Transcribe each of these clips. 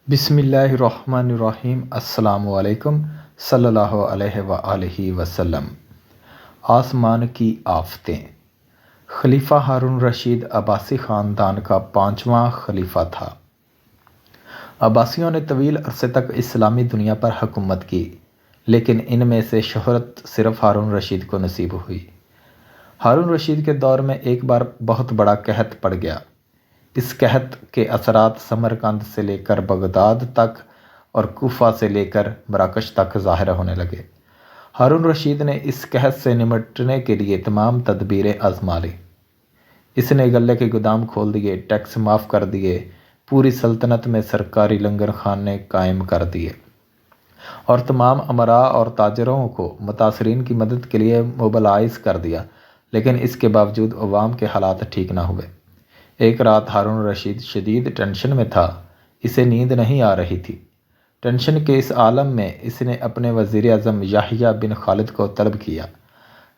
بسم اللہ الرحمن الرحیم۔ السلام علیکم صلی اللہ علیہ وآلہ وسلم۔ آسمان کی آفتیں۔ خلیفہ ہارون رشید عباسی خاندان کا 5واں خلیفہ تھا۔ عباسیوں نے طویل عرصے تک اسلامی دنیا پر حکومت کی، لیکن ان میں سے شہرت صرف ہارون رشید کو نصیب ہوئی۔ ہارون رشید کے دور میں ایک بار بہت بڑا قحط پڑ گیا۔ اس قحط کے اثرات سمرقند سے لے کر بغداد تک اور کوفہ سے لے کر مراکش تک ظاہر ہونے لگے۔ ہارون رشید نے اس قحط سے نمٹنے کے لیے تمام تدبیریں آزما لیں۔ اس نے غلے کے گودام کھول دیے، ٹیکس معاف کر دیے، پوری سلطنت میں سرکاری لنگر خانے قائم کر دیے اور تمام امراء اور تاجروں کو متاثرین کی مدد کے لیے موبلائز کر دیا، لیکن اس کے باوجود عوام کے حالات ٹھیک نہ ہوئے۔ ایک رات ہارون رشید شدید ٹینشن میں تھا، اسے نیند نہیں آ رہی تھی۔ ٹینشن کے اس عالم میں اس نے اپنے وزیر اعظم یحییٰ بن خالد کو طلب کیا۔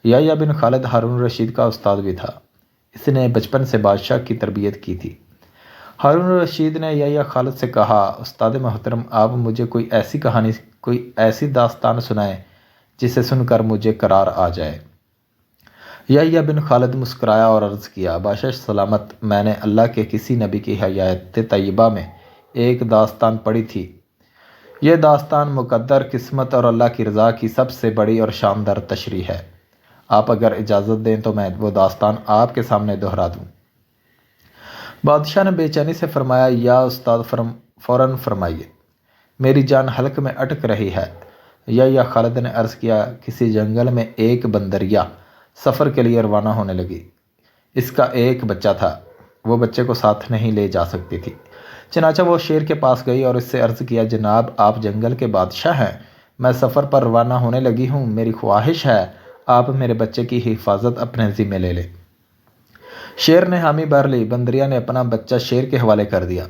یحییٰ بن خالد ہارون رشید کا استاد بھی تھا، اس نے بچپن سے بادشاہ کی تربیت کی تھی۔ ہارون رشید نے یحییٰ خالد سے کہا، استاد محترم، آپ مجھے کوئی ایسی کہانی، کوئی ایسی داستان سنائیں جسے سن کر مجھے قرار آ جائے۔ یحییٰ بن خالد مسکرایا اور عرض کیا، بادشاہ سلامت، میں نے اللہ کے کسی نبی کی حیات طیبہ میں ایک داستان پڑھی تھی۔ یہ داستان مقدر، قسمت اور اللہ کی رضا کی سب سے بڑی اور شاندار تشریح ہے۔ آپ اگر اجازت دیں تو میں وہ داستان آپ کے سامنے دہرا دوں۔ بادشاہ نے بے چینی سے فرمایا، یا استاد فوراً فرمائیے، میری جان حلق میں اٹک رہی ہے۔ یحییٰ خالد نے عرض کیا، کسی جنگل میں ایک بندریا سفر کے لیے روانہ ہونے لگی۔ اس کا ایک بچہ تھا، وہ بچے کو ساتھ نہیں لے جا سکتی تھی۔ چنانچہ وہ شیر کے پاس گئی اور اس سے عرض کیا، جناب آپ جنگل کے بادشاہ ہیں، میں سفر پر روانہ ہونے لگی ہوں، میری خواہش ہے آپ میرے بچے کی حفاظت اپنے ذمے لے لیں۔ شیر نے حامی بھر لی، بندریا نے اپنا بچہ شیر کے حوالے کر دیا۔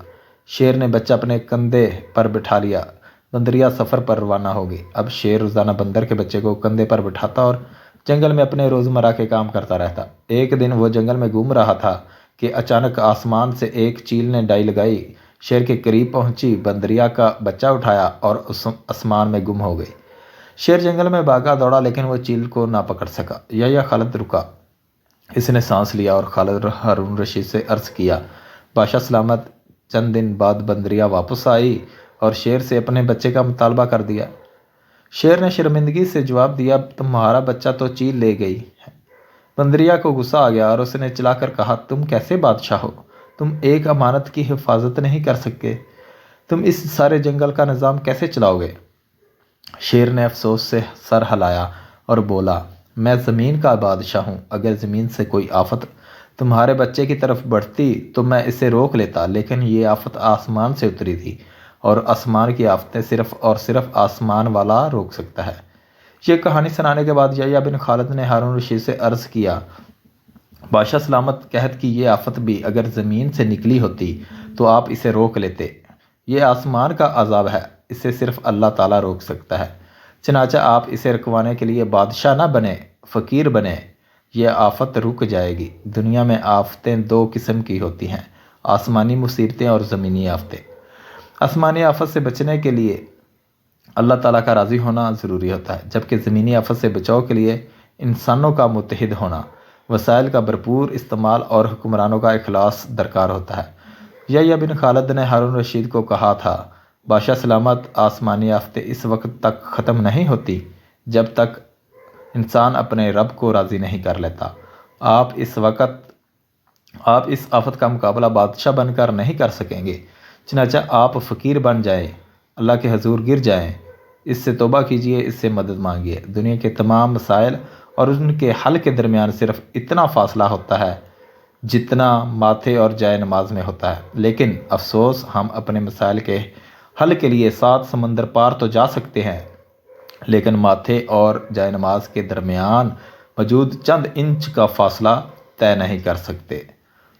شیر نے بچہ اپنے کندھے پر بٹھا لیا، بندریا سفر پر روانہ ہو گئی۔ اب شیر روزانہ بندر کے بچے کو کندھے پر بٹھاتا اور جنگل میں اپنے روزمرہ کے کام کرتا رہتا۔ ایک دن وہ جنگل میں گھوم رہا تھا کہ اچانک آسمان سے ایک چیل نے ڈائی لگائی، شیر کے قریب پہنچی، بندریا کا بچہ اٹھایا اور آسمان میں گم ہو گئی۔ شیر جنگل میں بھاگا دوڑا لیکن وہ چیل کو نہ پکڑ سکا۔ یحییٰ خالد رکا، اس نے سانس لیا اور خالد ہارون رشید سے عرض کیا، بادشاہ سلامت، چند دن بعد بندریا واپس آئی اور شیر سے اپنے بچے کا مطالبہ کر دیا۔ شیر نے شرمندگی سے جواب دیا، تمہارا بچہ تو چیل لے گئی ہے۔ بندریا کو غصہ آ گیا اور اس نے چلا کر کہا، تم کیسے بادشاہ ہو؟ تم ایک امانت کی حفاظت نہیں کر سکتے، تم اس سارے جنگل کا نظام کیسے چلاؤ گے؟ شیر نے افسوس سے سر ہلایا اور بولا، میں زمین کا بادشاہ ہوں، اگر زمین سے کوئی آفت تمہارے بچے کی طرف بڑھتی تو میں اسے روک لیتا، لیکن یہ آفت آسمان سے اتری تھی اور آسمان کی آفتیں صرف اور صرف آسمان والا روک سکتا ہے۔ یہ کہانی سنانے کے بعد یحییٰ بن خالد نے ہارون رشید سے عرض کیا، بادشاہ سلامت، قحط کی یہ آفت بھی اگر زمین سے نکلی ہوتی تو آپ اسے روک لیتے۔ یہ آسمان کا عذاب ہے، اسے صرف اللہ تعالیٰ روک سکتا ہے، چنانچہ آپ اسے رکوانے کے لیے بادشاہ نہ بنیں، فقیر بنیں، یہ آفت رک جائے گی۔ دنیا میں آفتیں دو قسم کی ہوتی ہیں، آسمانی مصیبتیں اور زمینی آفتیں۔ آسمانی آفت سے بچنے کے لیے اللہ تعالیٰ کا راضی ہونا ضروری ہوتا ہے، جبکہ زمینی آفت سے بچاؤ کے لیے انسانوں کا متحد ہونا، وسائل کا بھرپور استعمال اور حکمرانوں کا اخلاص درکار ہوتا ہے۔ یحییٰ بن خالد نے ہارون رشید کو کہا تھا، بادشاہ سلامت، آسمانی آفتیں اس وقت تک ختم نہیں ہوتی جب تک انسان اپنے رب کو راضی نہیں کر لیتا۔ آپ اس آفت کا مقابلہ بادشاہ بن کر نہیں کر سکیں گے، چنانچہ آپ فقیر بن جائیں، اللہ کے حضور گر جائیں، اس سے توبہ کیجئے، اس سے مدد مانگیے۔ دنیا کے تمام مسائل اور ان کے حل کے درمیان صرف اتنا فاصلہ ہوتا ہے جتنا ماتھے اور جائے نماز میں ہوتا ہے، لیکن افسوس، ہم اپنے مسائل کے حل کے لیے 7 سمندر پار تو جا سکتے ہیں، لیکن ماتھے اور جائے نماز کے درمیان موجود چند انچ کا فاصلہ طے نہیں کر سکتے۔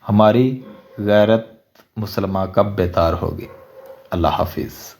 ہماری غیرت مسلمہ کب بیدار ہوگی؟ اللہ حافظ۔